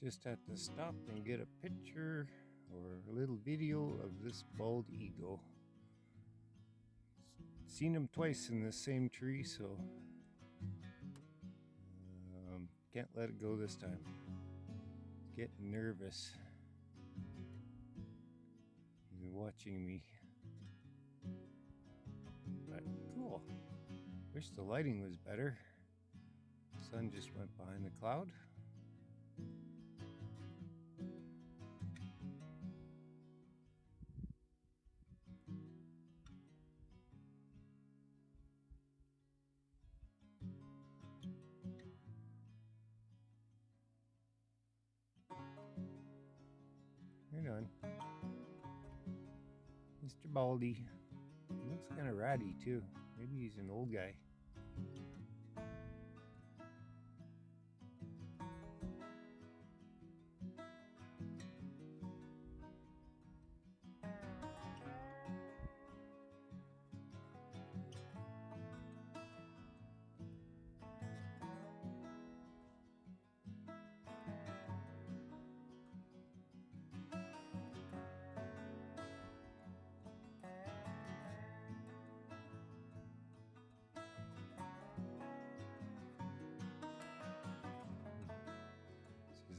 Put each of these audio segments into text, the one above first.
Just had to stop and get a picture or a little video of this bald eagle. Seen him twice in the same tree, so can't let it go this time. Getting nervous. He's watching me. But cool. Wish the lighting was better. The sun just went behind the cloud. Right on. Mr. Baldy. He looks kind of ratty too. Maybe he's an old guy.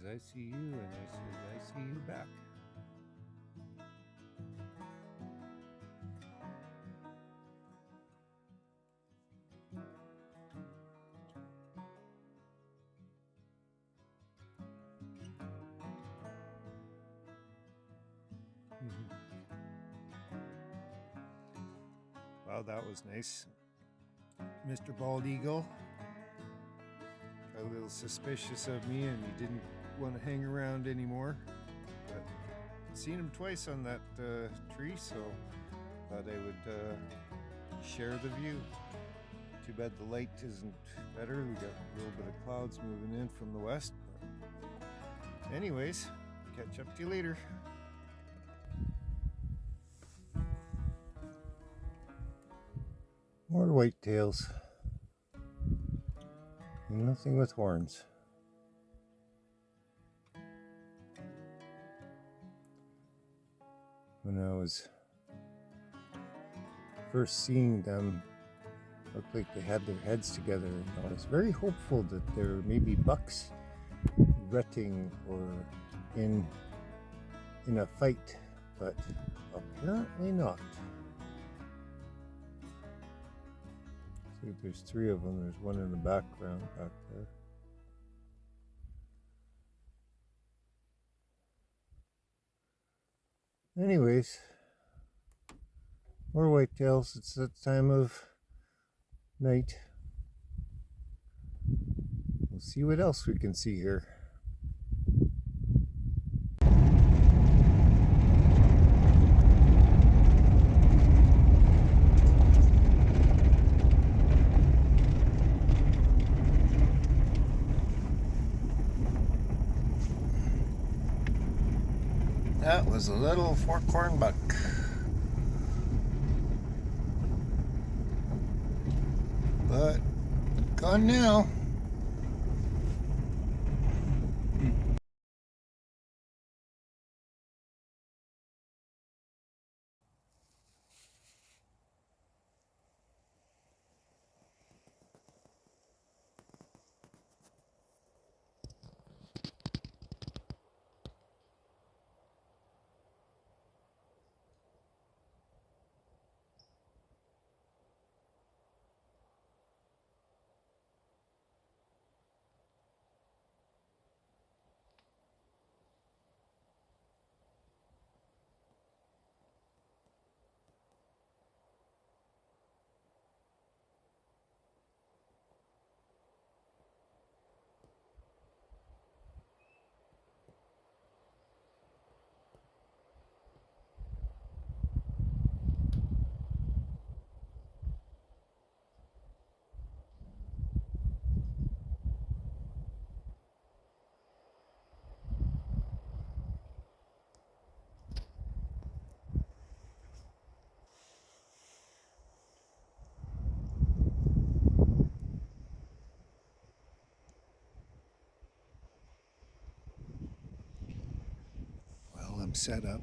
I see you, and I see you back. Wow, that was nice. Mr. Bald Eagle got a little suspicious of me, and he didn't want to hang around anymore. But I've seen him twice on that tree, so thought I would share the view. Too bad the light isn't better. We got a little bit of clouds moving in from the west. But anyways, catch up to you later. More whitetails. Nothing with horns. When I was first seeing them, looked like they had their heads together, and I was very hopeful that there may be bucks rutting or in a fight, but apparently not. See, there's three of them. There's one in the background back there. Anyways, more whitetails. It's that time of night. We'll see what else we can see here. That was a little forkhorn buck. But gone now. set up.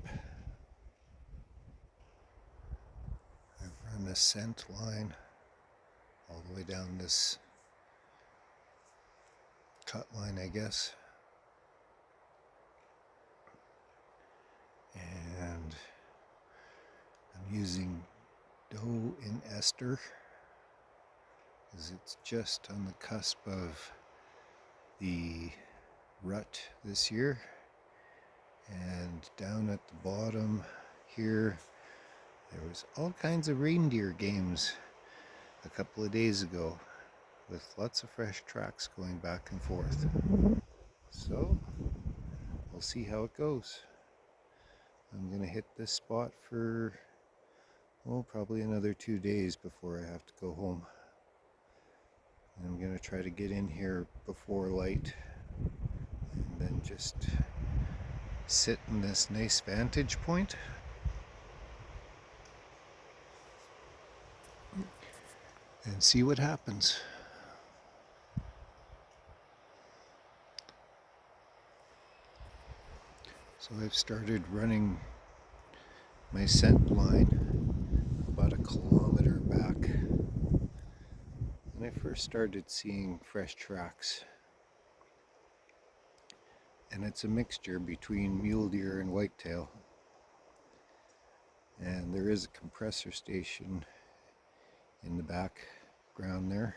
I've run a scent line all the way down this cut line, I guess. And I'm using doe in ester because it's just on the cusp of the rut this year. And down at the bottom here, there was all kinds of reindeer games a couple of days ago with lots of fresh tracks going back and forth. So we'll see how it goes. I'm gonna hit this spot for probably another 2 days before I have to go home. And I'm gonna try to get in here before light and then just sit in this nice vantage point and see what happens. So I've started running my scent line about 1 kilometer back. When I first started seeing fresh tracks, and it's a mixture between mule deer and whitetail. And there is a compressor station in the background there.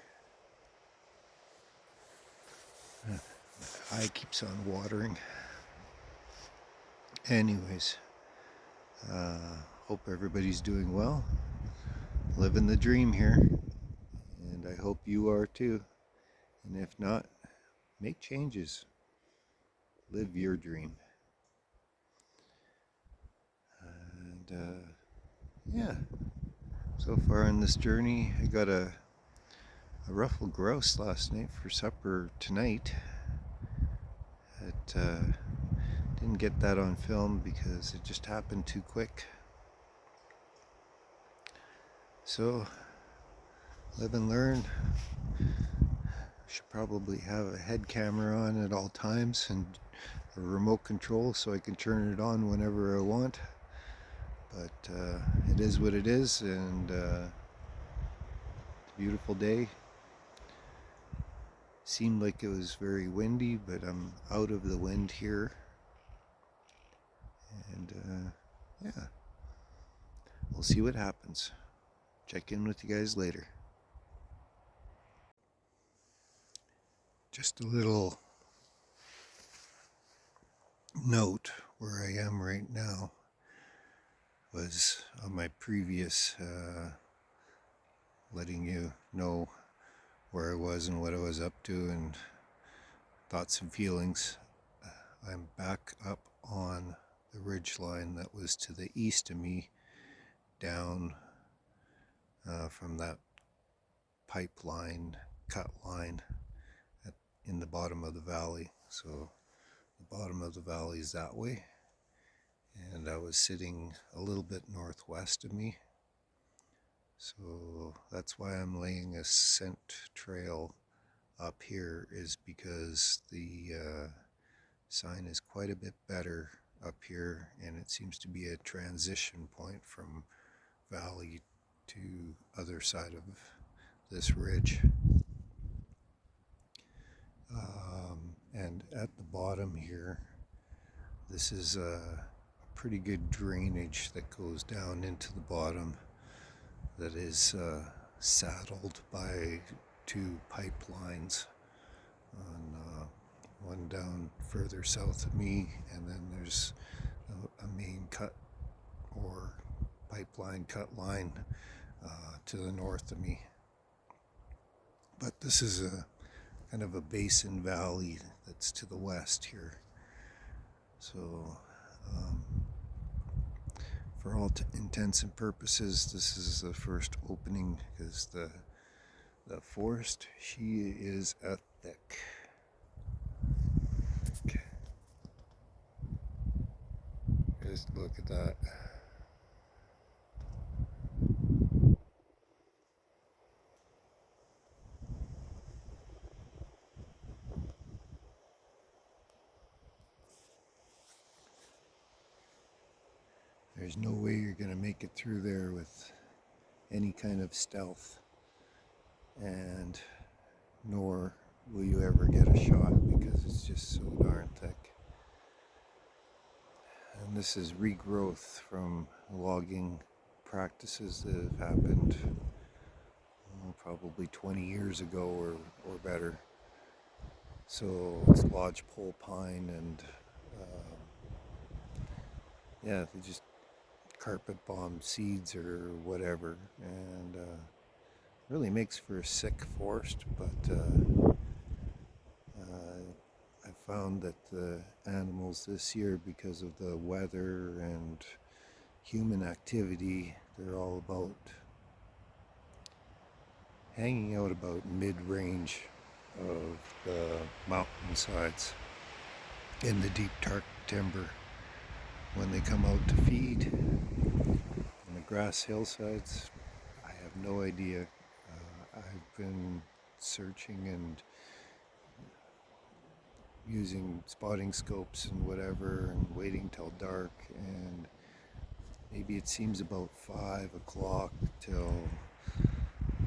My eye keeps on watering. Anyways, hope everybody's doing well. Living the dream here. And I hope you are too. And if not, make changes. Live your dream. And yeah, so far in this journey, I got a ruffled grouse last night for supper tonight. Didn't get that on film because it just happened too quick. So, live and learn. Should probably have a head camera on at all times and a remote control so I can turn it on whenever I want. But it is what it is, and it's a beautiful day. Seemed like it was very windy, but I'm out of the wind here. And yeah, we'll see what happens. Check in with you guys later. Just a little note where I am right now was on my previous letting you know where I was and what I was up to and thoughts and feelings. I'm back up on the ridge line that was to the east of me, down from that pipeline, cut line in the bottom of the valley. So the bottom of the valley is that way, and I was sitting a little bit northwest of me. So that's why I'm laying a scent trail up here, is because the sign is quite a bit better up here, and it seems to be a transition point from valley to other side of this ridge. And at the bottom here, this is a pretty good drainage that goes down into the bottom that is saddled by 2 pipelines, one down further south of me, and then there's a main cut or pipeline cut line to the north of me. But this is a kind of a basin valley that's to the west here. So for all intents and purposes, this is the first opening, because the forest, she is a thick. Just look at that. There's no way you're going to make it through there with any kind of stealth, and nor will you ever get a shot because it's just so darn thick. And this is regrowth from logging practices that have happened probably 20 years ago or better. So it's lodgepole pine, and yeah, they just carpet bomb seeds or whatever, and really makes for a sick forest. But I found that the animals this year, because of the weather and human activity, they're all about hanging out about mid-range of the mountainsides in the deep dark timber. When they come out to feed on the grass hillsides, I have no idea. I've been searching and using spotting scopes and whatever and waiting till dark, and maybe it seems about 5 o'clock till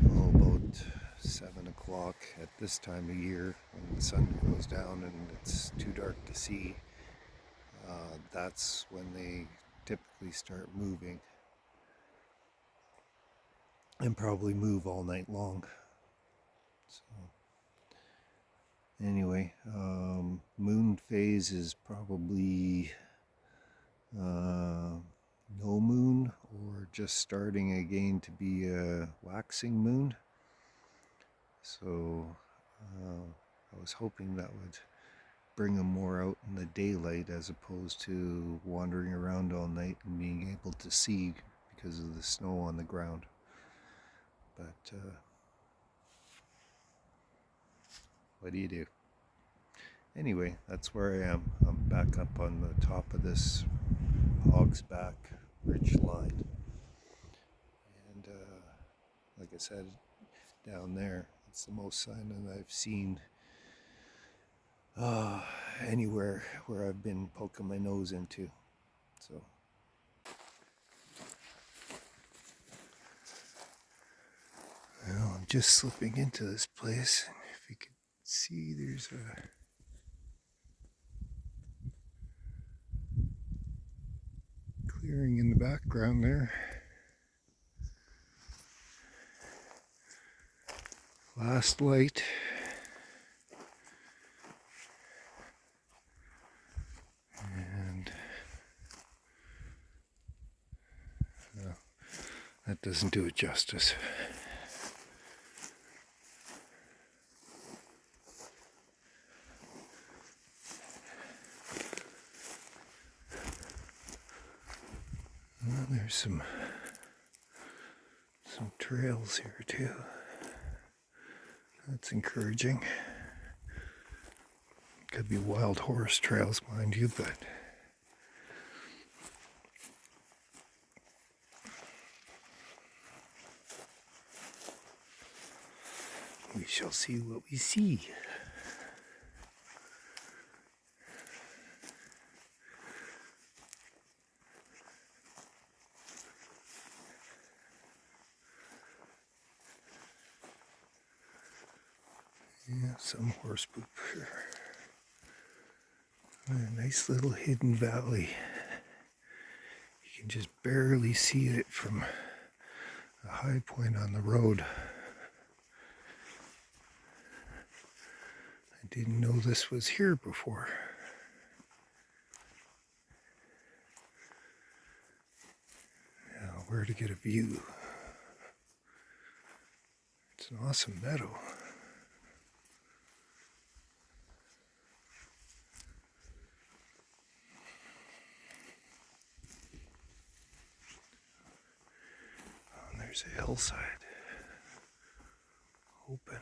about 7 o'clock at this time of year when the sun goes down and it's too dark to see. That's when they typically start moving, and probably move all night long. So anyway, moon phase is probably no moon, or just starting again to be a waxing moon. So I was hoping that would bring them more out in the daylight as opposed to wandering around all night and being able to see because of the snow on the ground. But what do you do? Anyway, that's where I am. I'm back up on the top of this Hog's Back ridge line. And like I said, down there, it's the most silent I've seen anywhere where I've been poking my nose into. So well, I'm just slipping into this place, and if you can see, there's a clearing in the background there. Last light. And no, that doesn't do it justice. Well, there's some trails here too. That's encouraging. Could be wild horse trails, mind you, but we shall see what we see. Yeah, some horse poop here. A nice little hidden valley. You can just barely see it from a high point on the road. I didn't know this was here before. Now, where to get a view? It's an awesome meadow. There's a hillside, open.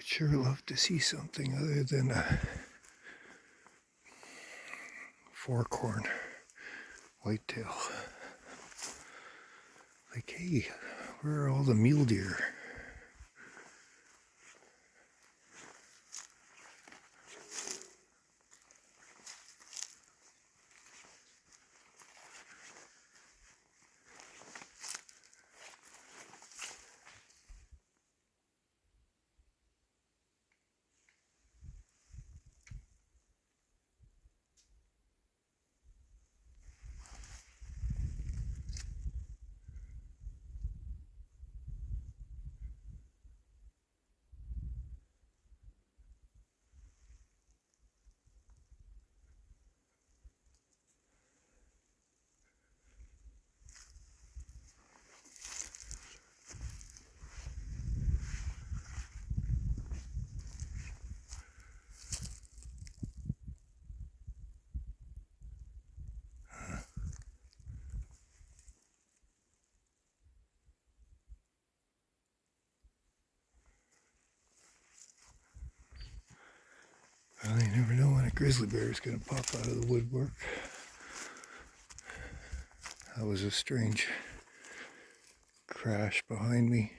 I'd sure love to see something other than a forkhorn whitetail. Like, hey, where are all the mule deer? Well, you never know when a grizzly bear is going to pop out of the woodwork. That was a strange crash behind me.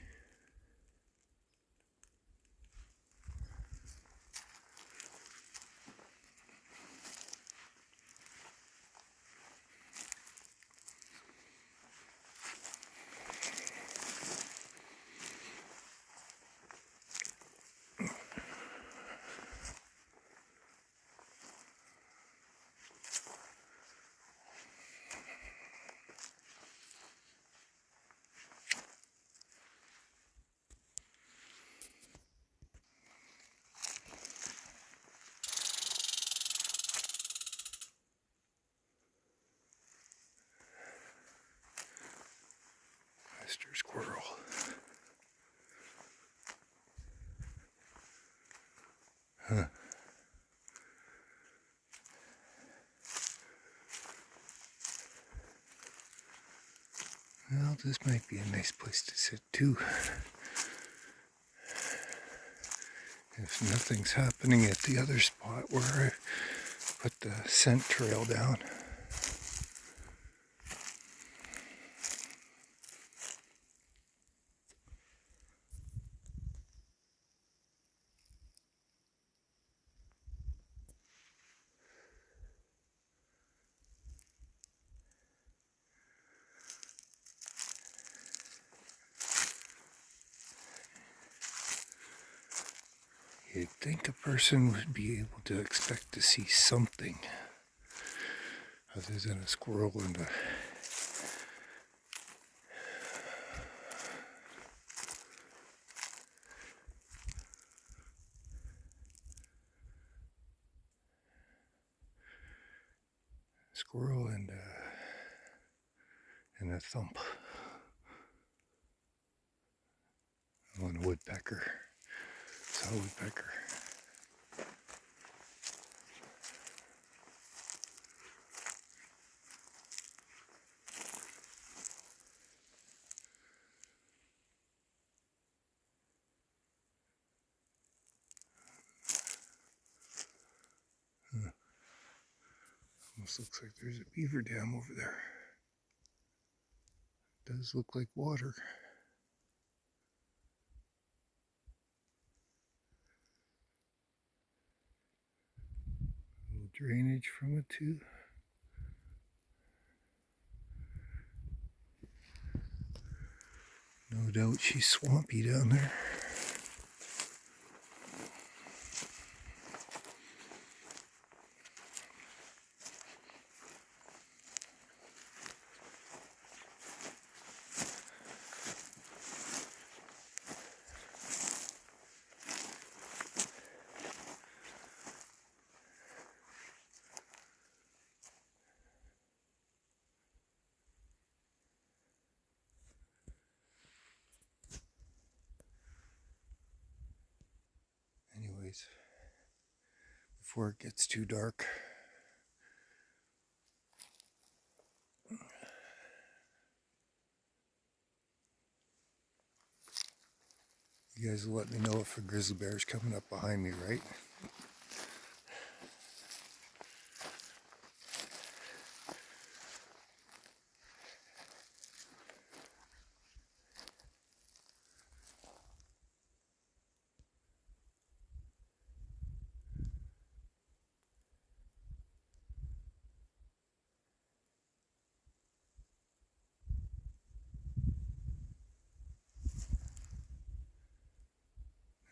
Mr. Squirrel. Huh. Well, this might be a nice place to sit too. If nothing's happening at the other spot where I put the scent trail down. You'd think a person would be able to expect to see something other than a squirrel and a and a thump. On a woodpecker. Saw a woodpecker. Almost looks like there's a beaver dam over there. Does look like water. A little drainage from it too. No doubt she's swampy down there. Anyways, before it gets too dark, You guys will let me know if a grizzly bear is coming up behind me, right?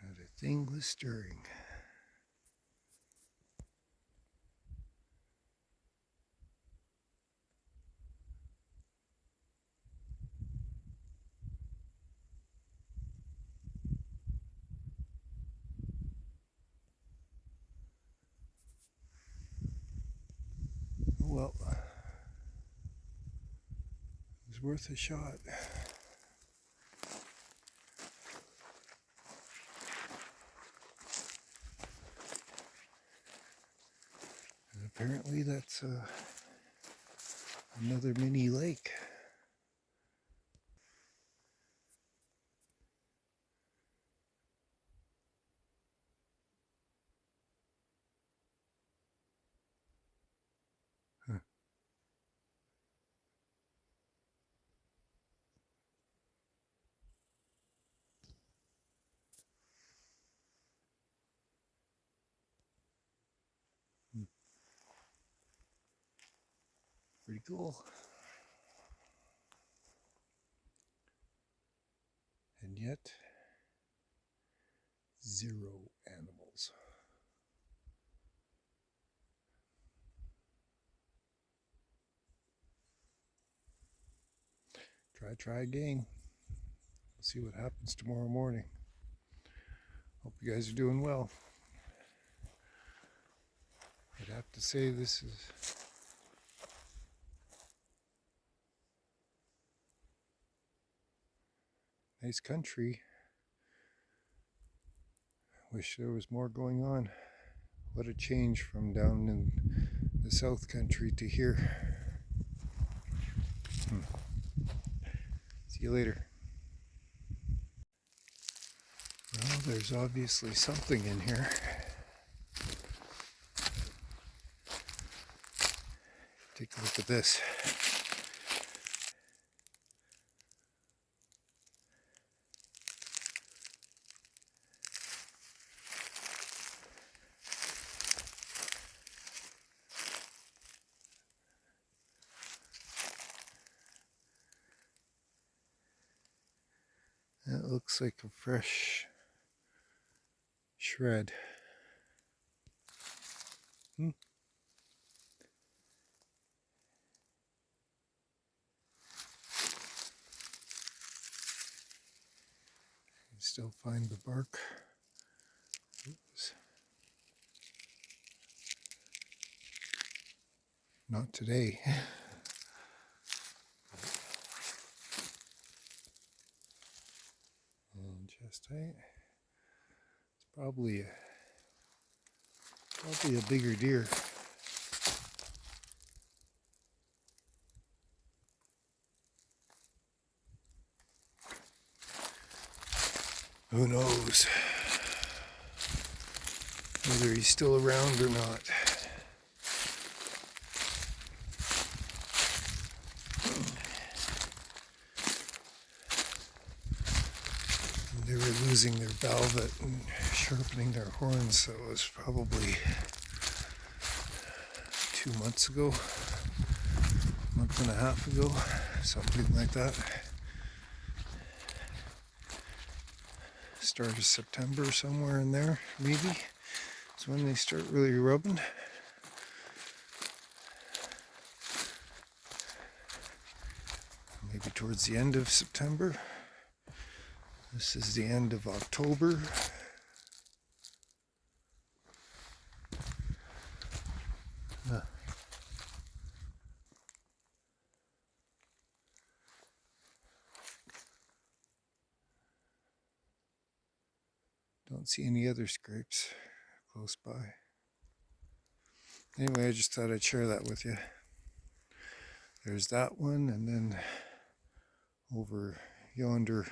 Not a thing was stirring. Well, it was worth a shot. And apparently that's another mini lake. Huh. Pretty cool. And yet, 0 animals. Try again. We'll see what happens tomorrow morning. Hope you guys are doing well. I'd have to say this is nice country. Wish there was more going on. What a change from down in the South Country to here. See you later. Well, there's obviously something in here. Take a look at this. That looks like a fresh shred. Still find the bark. Oops. Not today. And just right. It's probably a bigger deer. Who knows whether he's still around or not. They were losing their velvet and sharpening their horns, so it was probably 2 months ago, month and a half ago, something like that. Start of September, somewhere in there, maybe. It's when they start really rubbing. Maybe towards the end of September. This is the end of October. Don't see any other scrapes close by. Anyway, I just thought I'd share that with you. There's that one, and then over yonder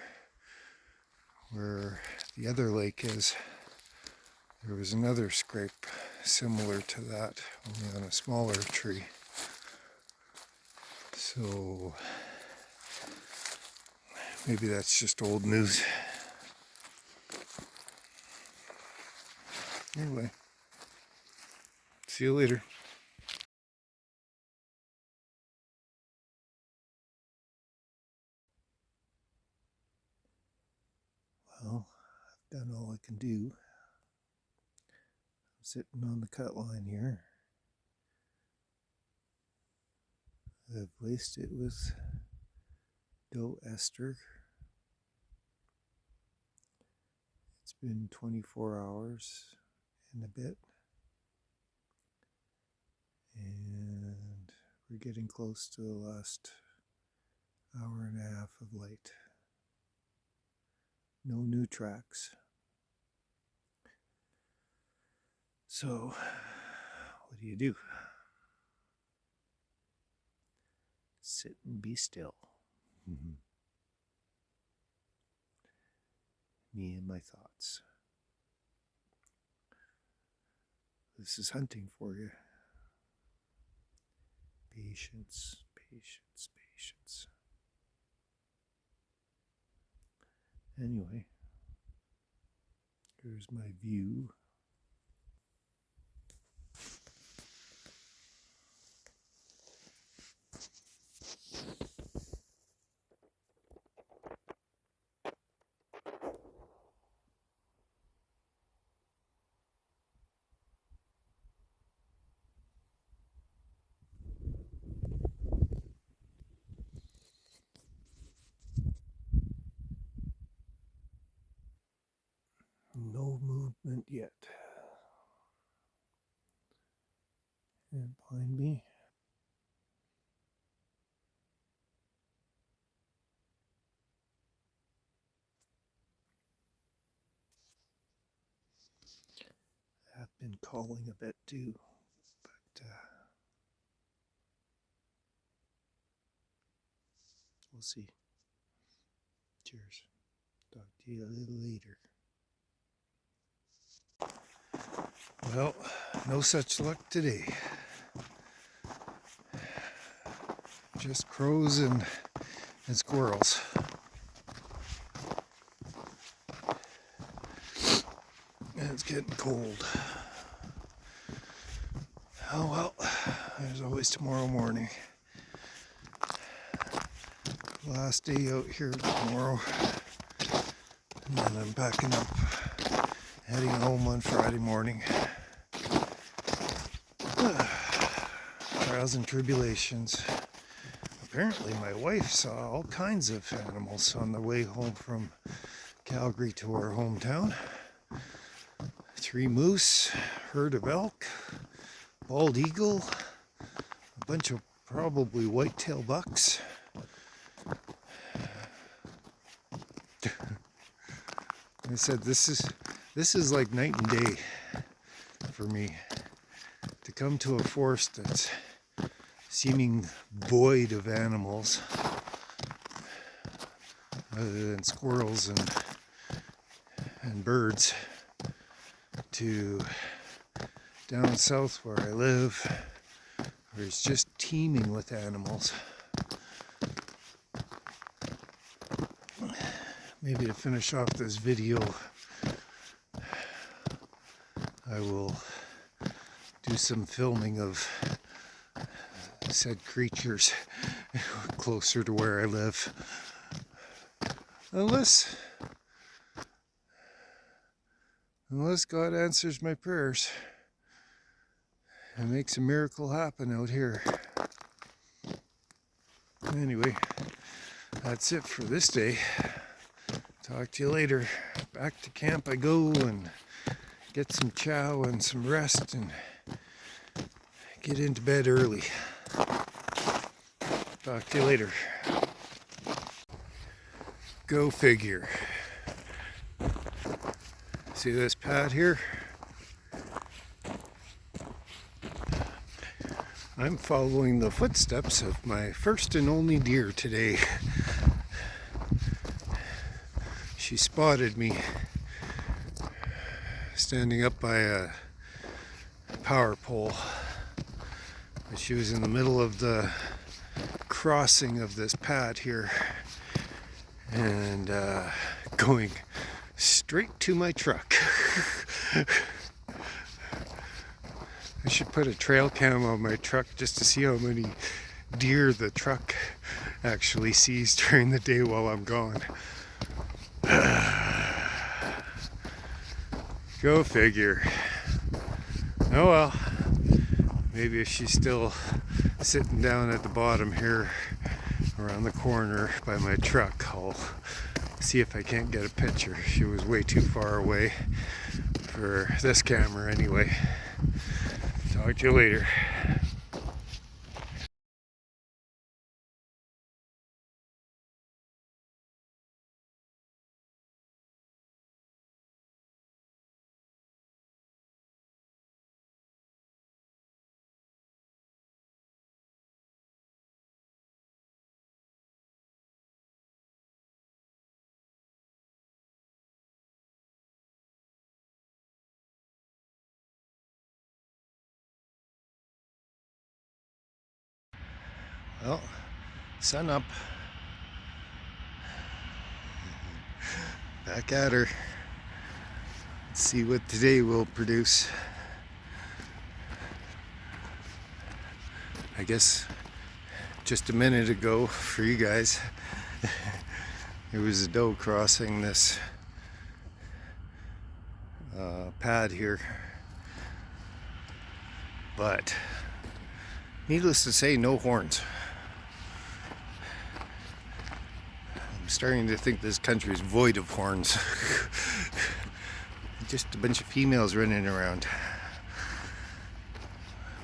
where the other lake is, there was another scrape similar to that, only on a smaller tree. So maybe that's just old news. Anyway, see you later. Well, I've done all I can do. I'm sitting on the cut line here. I've laced it with doe ester. It's been 24 hours and a bit. And we're getting close to the last hour and a half of light. No new tracks. So, what do? Sit and be still. Me and my thoughts. This is hunting for you. Patience, patience, patience. Anyway, here's my view. No movement yet. And behind me, I've been calling a bit too, but we'll see. Cheers. Talk to you a little later. Well, no such luck today. Just crows and squirrels. And it's getting cold. Oh well, there's always tomorrow morning. Last day out here tomorrow. And then I'm packing up, heading home on Friday morning. Trials and tribulations. Apparently my wife saw all kinds of animals on the way home from Calgary to our hometown. 3 moose, herd of elk, bald eagle, a bunch of probably whitetail bucks. I said this is like night and day for me. To come to a forest that's seeming void of animals other than squirrels and birds, to down south where I live, where it's just teeming with animals. Maybe to finish off this video, I will do some filming of said creatures closer to where I live. Unless God answers my prayers and makes a miracle happen out here. Anyway, that's it for this day. Talk to you later. Back to camp I go and get some chow and some rest and get into bed early. Talk to you later. Go figure. See this pad here? I'm following the footsteps of my first and only deer today. she spotted me standing up by a power pole. She was in the middle of the crossing of this pad here and going straight to my truck. I should put a trail cam on my truck just to see how many deer the truck actually sees during the day while I'm gone. Go figure. Oh well. Maybe if she's still sitting down at the bottom here around the corner by my truck, I'll see if I can't get a picture. She was way too far away for this camera anyway. Talk to you later. Well, sun up. Back at her. Let's see what today will produce. I guess just a minute ago for you guys, there was a doe crossing this pad here. But needless to say, no horns. I'm starting to think this country is void of horns. Just a bunch of females running around.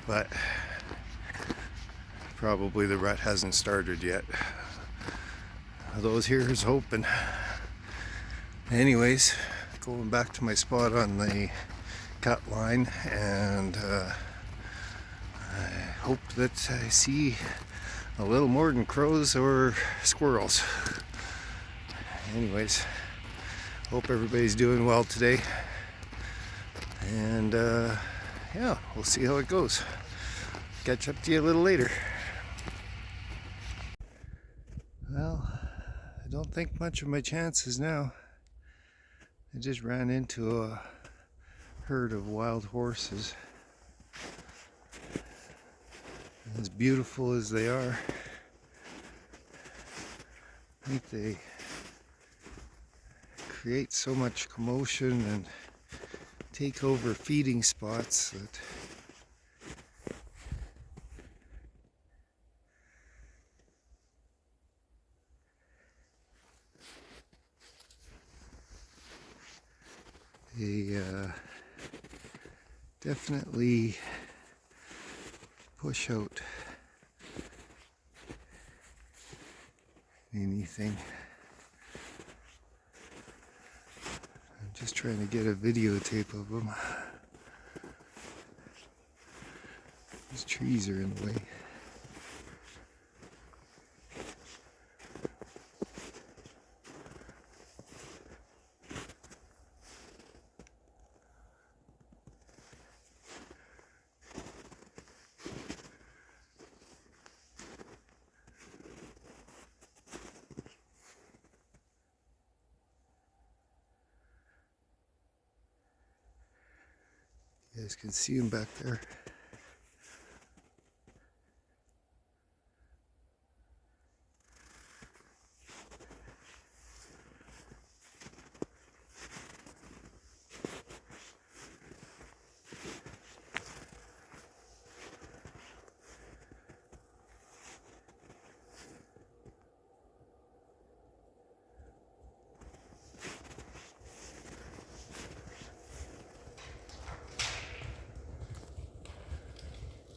But probably the rut hasn't started yet. Those here's hoping. Anyways, going back to my spot on the cut line, and I hope that I see a little more than crows or squirrels. Anyways, hope everybody's doing well today, and yeah, we'll see how it goes. Catch up to you a little later. Well, I don't think much of my chances now. I just ran into a herd of wild horses. As beautiful as they are, I think they create so much commotion and take over feeding spots that they definitely push out anything. I'm just trying to get a videotape of them. These trees are in the way. You guys can see them back there.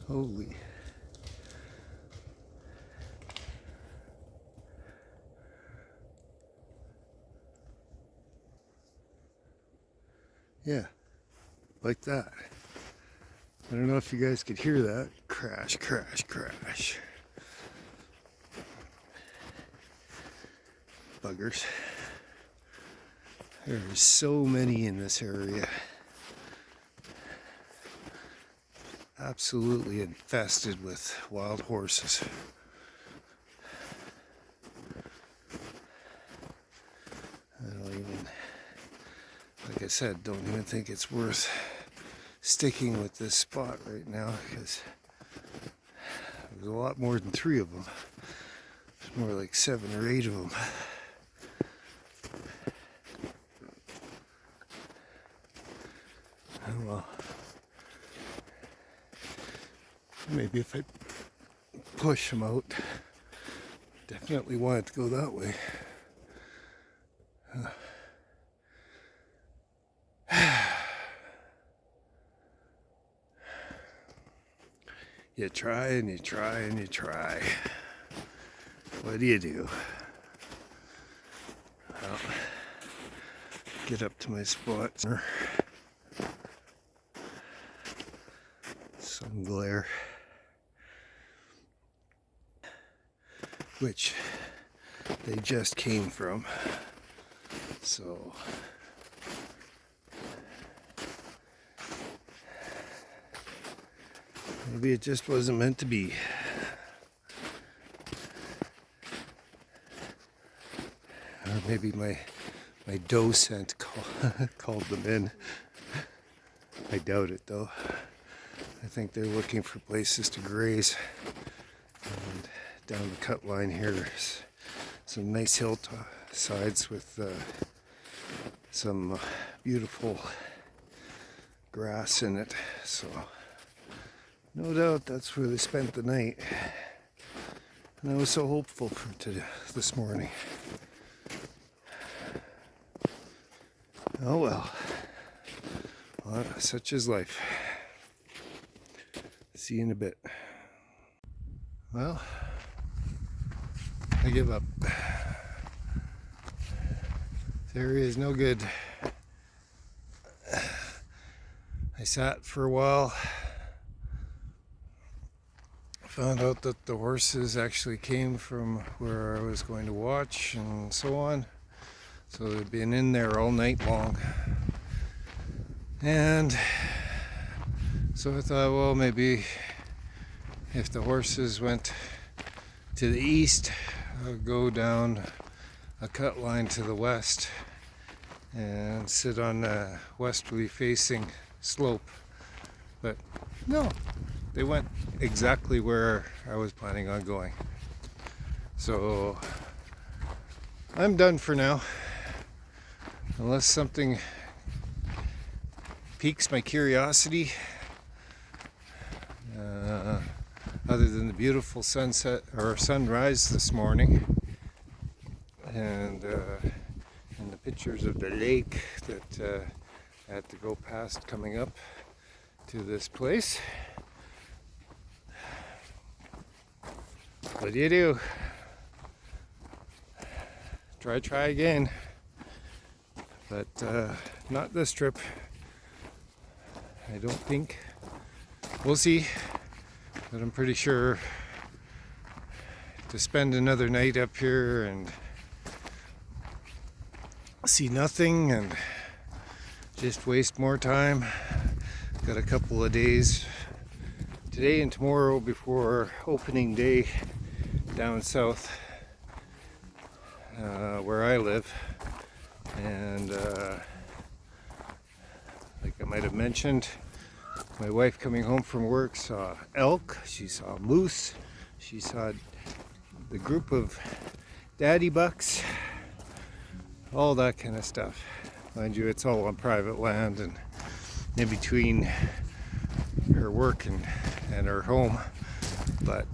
Holy. Yeah, like that. I don't know if you guys could hear that. Crash, crash, crash. Buggers. There's so many in this area. Absolutely infested with wild horses. I don't even, like I said, don't even think it's worth sticking with this spot right now, because there's a lot more than 3 of them. There's more like 7 or 8 of them. Oh well. Maybe if I push them out, definitely want it to go that way. You try and you try and you try. What do you do? Well, get up to my spot. Some glare, which they just came from, so maybe it just wasn't meant to be. Or maybe my doe scent called them in. I doubt it though. I think they're looking for places to graze. And down the cut line here, there's some nice hillsides with some beautiful grass in it. So no doubt that's where they spent the night. And I was so hopeful for this morning. Oh well. Such is life. See you in a bit. Well, I give up. This area is no good. I sat for a while. Found out that the horses actually came from where I was going to watch and so on. So they'd been in there all night long. And so I thought, well, maybe if the horses went to the east, I'll go down a cut line to the west and sit on a westerly facing slope. But no, they went exactly where I was planning on going. So I'm done for now, unless something piques my curiosity. Other than the beautiful sunset or sunrise this morning, and the pictures of the lake that I had to go past coming up to this place. What do you do? Try again, but not this trip. I don't think. We'll see. But I'm pretty sure to spend another night up here and see nothing and just waste more time. Got a couple of days, today and tomorrow, before opening day down south where I live. And like I might have mentioned, my wife coming home from work saw elk, she saw moose, she saw the group of daddy bucks, all that kind of stuff. Mind you, it's all on private land and in between her work and her home, but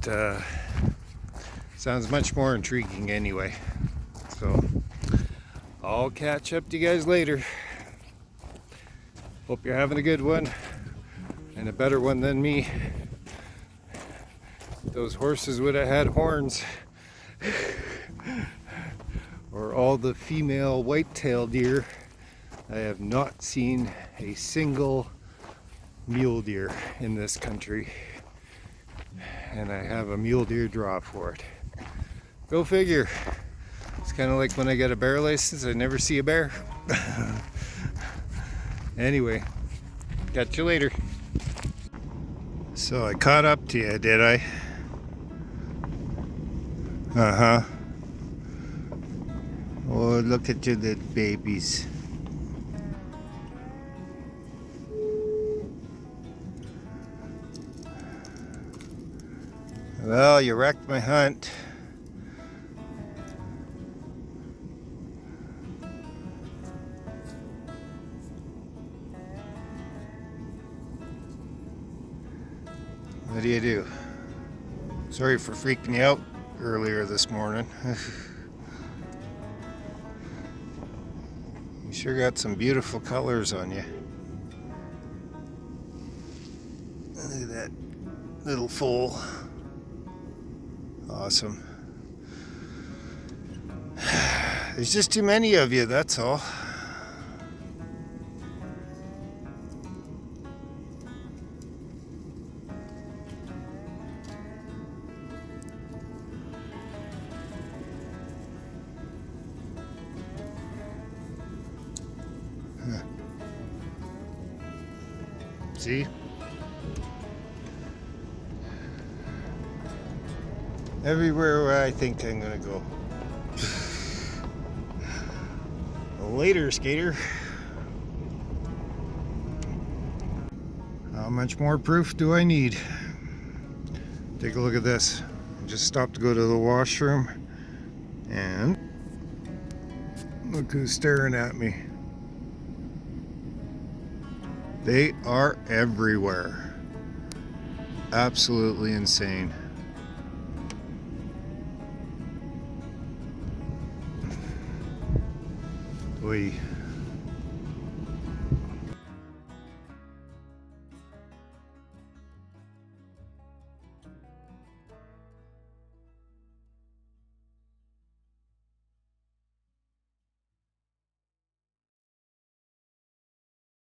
sounds much more intriguing anyway. So I'll catch up to you guys later. Hope you're having a good one. And a better one than me. Those horses would have had horns. Or all the female white-tailed deer. I have not seen a single mule deer in this country. And I have a mule deer draw for it. Go figure. It's kind of like when I get a bear license, I never see a bear. Anyway, catch you later. So I caught up to you, did I? Uh-huh. Oh, look at you little babies. Well, you wrecked my hunt. What do you do? Sorry for freaking you out earlier this morning. You sure got some beautiful colors on you. Look at that little foal. Awesome. There's just too many of you, that's all. See? Everywhere where I think I'm gonna go. Later, skater. How much more proof do I need? Take a look at this. I just stopped to go to the washroom, and look who's staring at me. They are everywhere. Absolutely insane. Oy.